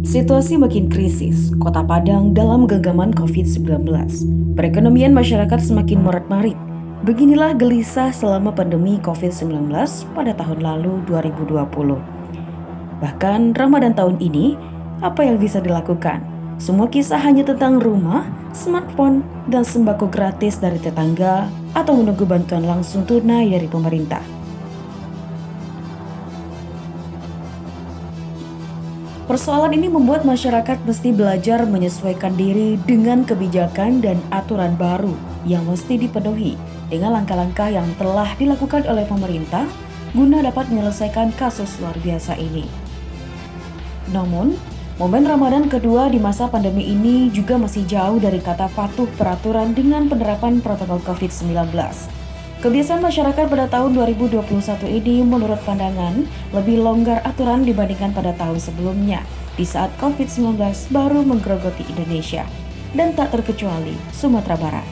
Situasi makin krisis, Kota Padang dalam genggaman COVID-19. Perekonomian masyarakat semakin morat-marit. Beginilah gelisah selama pandemi COVID-19 pada tahun lalu 2020. Bahkan Ramadan tahun ini, apa yang bisa dilakukan? Semua kisah hanya tentang rumah, smartphone, dan sembako gratis dari tetangga atau menunggu bantuan langsung tunai dari pemerintah. Persoalan ini membuat masyarakat mesti belajar menyesuaikan diri dengan kebijakan dan aturan baru yang mesti dipenuhi dengan langkah-langkah yang telah dilakukan oleh pemerintah guna dapat menyelesaikan kasus luar biasa ini. Namun, momen Ramadan kedua di masa pandemi ini juga masih jauh dari kata patuh peraturan dengan penerapan protokol COVID-19. Kebiasaan masyarakat pada tahun 2021 ini menurut pandangan lebih longgar aturan dibandingkan pada tahun sebelumnya di saat COVID-19 baru menggerogoti Indonesia dan tak terkecuali Sumatera Barat.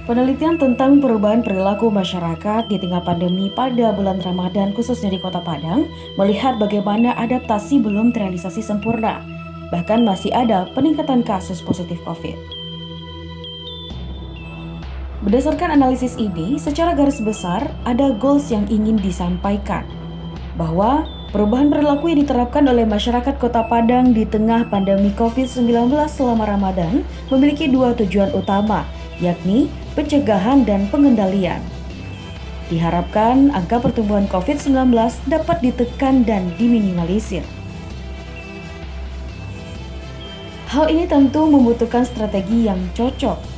Penelitian tentang perubahan perilaku masyarakat di tengah pandemi pada bulan Ramadan khususnya di Kota Padang melihat bagaimana adaptasi belum terrealisasi sempurna. Bahkan masih ada peningkatan kasus positif COVID. Berdasarkan analisis ini, secara garis besar ada goals yang ingin disampaikan bahwa perubahan perilaku yang diterapkan oleh masyarakat Kota Padang di tengah pandemi COVID-19 selama Ramadan memiliki dua tujuan utama, yakni pencegahan dan pengendalian. Diharapkan angka pertumbuhan COVID-19 dapat ditekan dan diminimalisir. Hal ini tentu membutuhkan strategi yang cocok,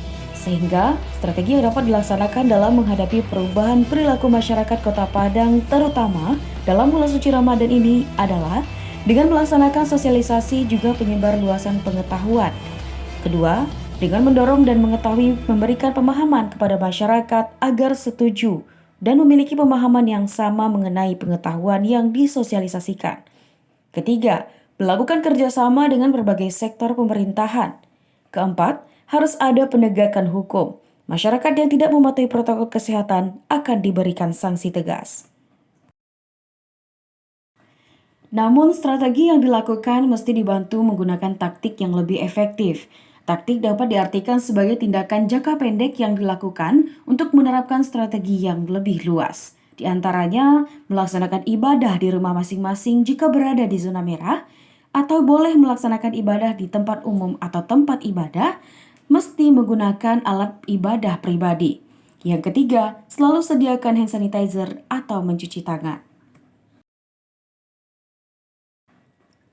sehingga strategi yang dapat dilaksanakan dalam menghadapi perubahan perilaku masyarakat Kota Padang terutama dalam bulan suci Ramadan ini adalah dengan melaksanakan sosialisasi juga penyebar luasan pengetahuan. Kedua, dengan mendorong dan memberikan pemahaman kepada masyarakat agar setuju dan memiliki pemahaman yang sama mengenai pengetahuan yang disosialisasikan. Ketiga, melakukan kerjasama dengan berbagai sektor pemerintahan. Keempat, harus ada penegakan hukum. Masyarakat yang tidak mematuhi protokol kesehatan akan diberikan sanksi tegas. Namun, strategi yang dilakukan mesti dibantu menggunakan taktik yang lebih efektif. Taktik dapat diartikan sebagai tindakan jangka pendek yang dilakukan untuk menerapkan strategi yang lebih luas. Di antaranya, melaksanakan ibadah di rumah masing-masing jika berada di zona merah, atau boleh melaksanakan ibadah di tempat umum atau tempat ibadah, mesti menggunakan alat ibadah pribadi. Yang ketiga, selalu sediakan hand sanitizer atau mencuci tangan.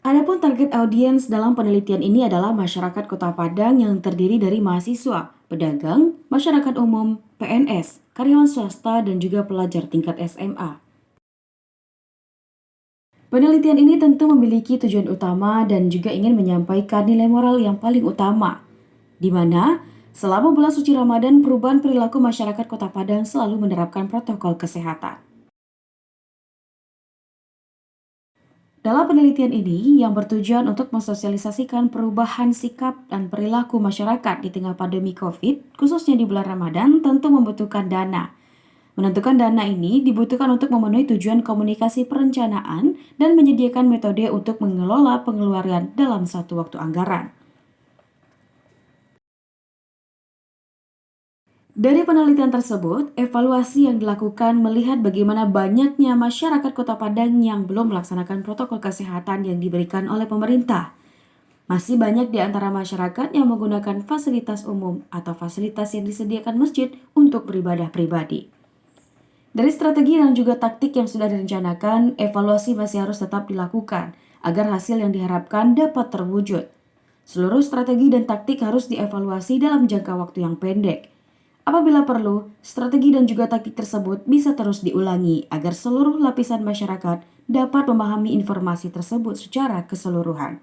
Adapun target audiens dalam penelitian ini adalah masyarakat Kota Padang yang terdiri dari mahasiswa, pedagang, masyarakat umum, PNS, karyawan swasta, dan juga pelajar tingkat SMA. Penelitian ini tentu memiliki tujuan utama dan juga ingin menyampaikan nilai moral yang paling utama, di mana selama bulan suci Ramadan perubahan perilaku masyarakat Kota Padang selalu menerapkan protokol kesehatan. Dalam penelitian ini yang bertujuan untuk mensosialisasikan perubahan sikap dan perilaku masyarakat di tengah pandemi COVID, khususnya di bulan Ramadan, tentu membutuhkan dana. Menentukan dana ini dibutuhkan untuk memenuhi tujuan komunikasi perencanaan dan menyediakan metode untuk mengelola pengeluaran dalam satu waktu anggaran. Dari penelitian tersebut, evaluasi yang dilakukan melihat bagaimana banyaknya masyarakat Kota Padang yang belum melaksanakan protokol kesehatan yang diberikan oleh pemerintah. Masih banyak di antara masyarakat yang menggunakan fasilitas umum atau fasilitas yang disediakan masjid untuk beribadah pribadi. Dari strategi dan juga taktik yang sudah direncanakan, evaluasi masih harus tetap dilakukan agar hasil yang diharapkan dapat terwujud. Seluruh strategi dan taktik harus dievaluasi dalam jangka waktu yang pendek. Apabila perlu, strategi dan juga taktik tersebut bisa terus diulangi agar seluruh lapisan masyarakat dapat memahami informasi tersebut secara keseluruhan.